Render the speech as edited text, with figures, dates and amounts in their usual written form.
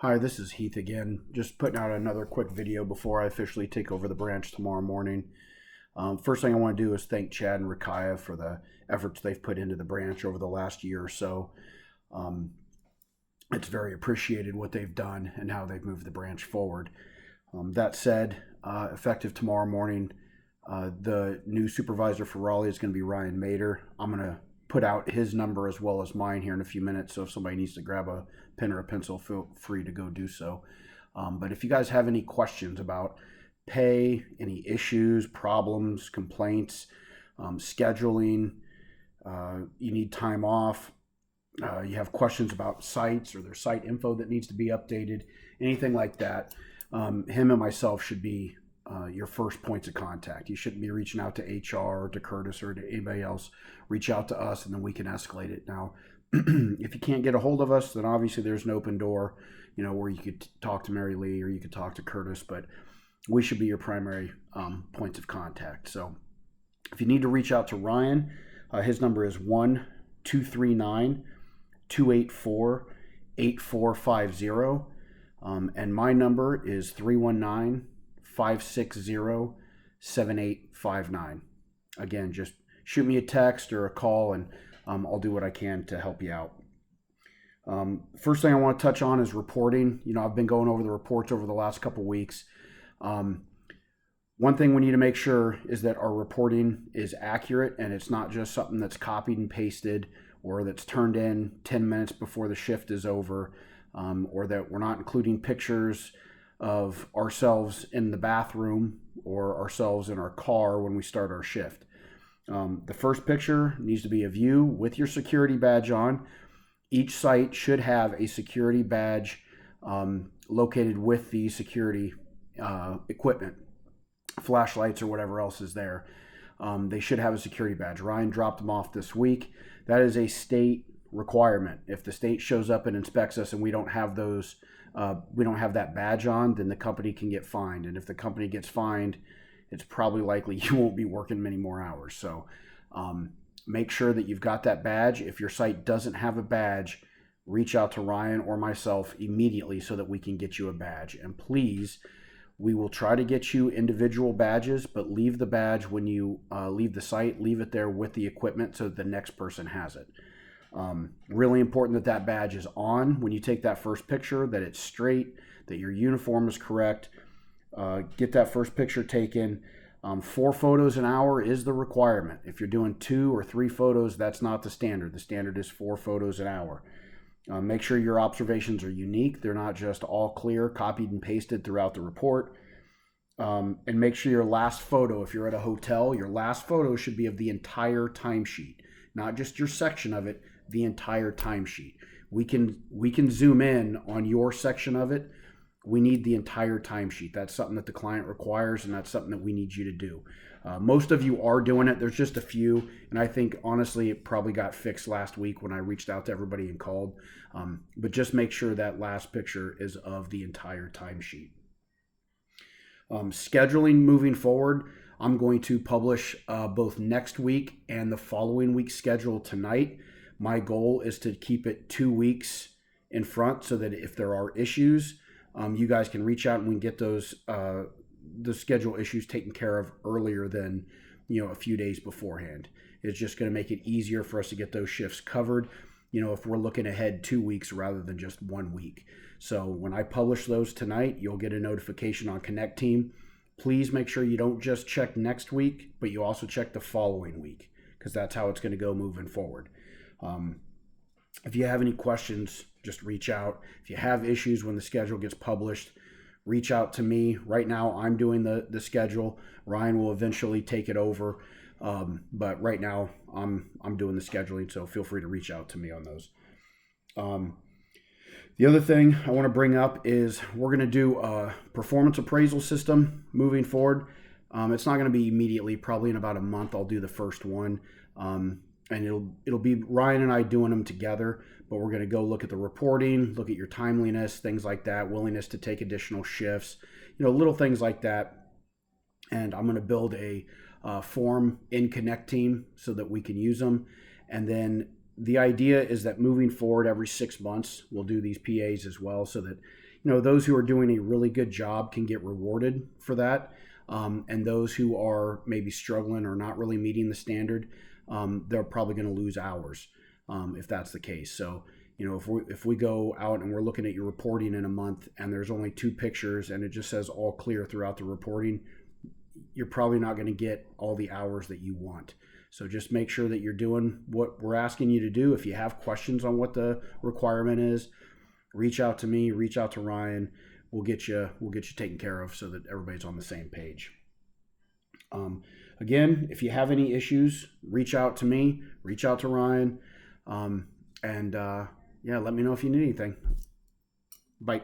Hi, this is Heath again. Just putting out another quick video before I officially take over the branch tomorrow morning. First thing I want to do is thank Chad and Rakaya for the efforts they've put into the branch over the last year or so. It's very appreciated what they've done and how they've moved the branch forward. That said, effective tomorrow morning, the new supervisor for Raleigh is going to be Ryan Mader. I'm going to put out his number as well as mine here in a few minutes, so if somebody needs to grab a pen or a pencil, feel free to go do so. But if you guys have any questions about pay, any issues, problems, complaints, scheduling, you need time off, you have questions about sites or their site info that needs to be updated, anything like that, him and myself should be your first points of contact. You shouldn't be reaching out to HR or to Curtis or to anybody else. Reach out to us and then we can escalate it. Now, if you can't get a hold of us, then obviously there's an open door, where you could talk to Mary Lee or you could talk to Curtis, but we should be your primary points of contact. So if you need to reach out to Ryan, his number is 1-239-284-8450. And my number is 319-560-7859. Again, just shoot me a text or a call and I'll do what I can to help you out. First thing I want to touch on is reporting. I've been going over the reports over the last couple weeks. One thing we need to make sure is that our reporting is accurate and it's not just something that's copied and pasted or that's turned in 10 minutes before the shift is over, or that we're not including pictures of ourselves in the bathroom or ourselves in our car when we start our shift. The first picture needs to be of you with your security badge on. Each site should have a security badge located with the security equipment, flashlights or whatever else is there. They should have a security badge. Ryan dropped them off this week. That is a state requirement. If the state shows up and inspects us and we don't have those, we don't have that badge on, then the company can get fined. And if the company gets fined, it's probably likely you won't be working many more hours. So make sure that you've got that badge. If your site doesn't have a badge, reach out to Ryan or myself immediately so that we can get you a badge. And please, we will try to get you individual badges, but leave the badge when you leave the site. Leave it there with the equipment so that the next person has it. Really important that that badge is on when you take that first picture, that it's straight, that your uniform is correct. Get that first picture taken. 4 photos an hour is the requirement. If you're doing 2 or 3 photos, that's not the standard. The standard is 4 photos an hour. Make sure your observations are unique. They're not just all clear, copied and pasted throughout the report. And make sure your last photo, if you're at a hotel, your last photo should be of the entire timesheet, not just your section of it, the entire timesheet. We can zoom in on your section of it. We need the entire timesheet. That's something that the client requires, and that's something that we need you to do. Most of you are doing it. There's just a few, and I think, honestly, it probably got fixed last week when I reached out to everybody and called. But just make sure that last picture is of the entire timesheet. Scheduling moving forward, I'm going to publish both next week and the following week's schedule tonight. My goal is to keep it 2 weeks in front so that if there are issues, you guys can reach out and we can get those the schedule issues taken care of earlier than a few days beforehand. It's just going to make it easier for us to get those shifts covered, if we're looking ahead 2 weeks rather than just 1 week. So when I publish those tonight, you'll get a notification on Connect Team. Please make sure you don't just check next week, but you also check the following week, because that's how it's going to go moving forward. If you have any questions, just reach out. If you have issues when the schedule gets published, reach out to me. Right now, I'm doing the schedule. Ryan will eventually take it over, but right now, I'm doing the scheduling, so feel free to reach out to me on those. The other thing I want to bring up is we're going to do a performance appraisal system moving forward. It's not going to be immediately, probably in about a month I'll do the first one. And it'll be Ryan and I doing them together, but we're going to go look at the reporting, look at your timeliness, things like that, willingness to take additional shifts, little things like that. And I'm going to build a form in Connect Team so that we can use them. And then the idea is that moving forward every 6 months, we'll do these PAs as well, so that those who are doing a really good job can get rewarded for that, and those who are maybe struggling or not really meeting the standard, they're probably going to lose hours if that's the case. So if we go out and we're looking at your reporting in a month and there's only 2 pictures and it just says all clear throughout the reporting, you're probably not going to get all the hours that you want. So just make sure that you're doing what we're asking you to do. If you have questions on what the requirement is, reach out to me, reach out to Ryan. We'll get you taken care of so that everybody's on the same page. Again, if you have any issues, reach out to me, reach out to Ryan, and let me know if you need anything. Bye.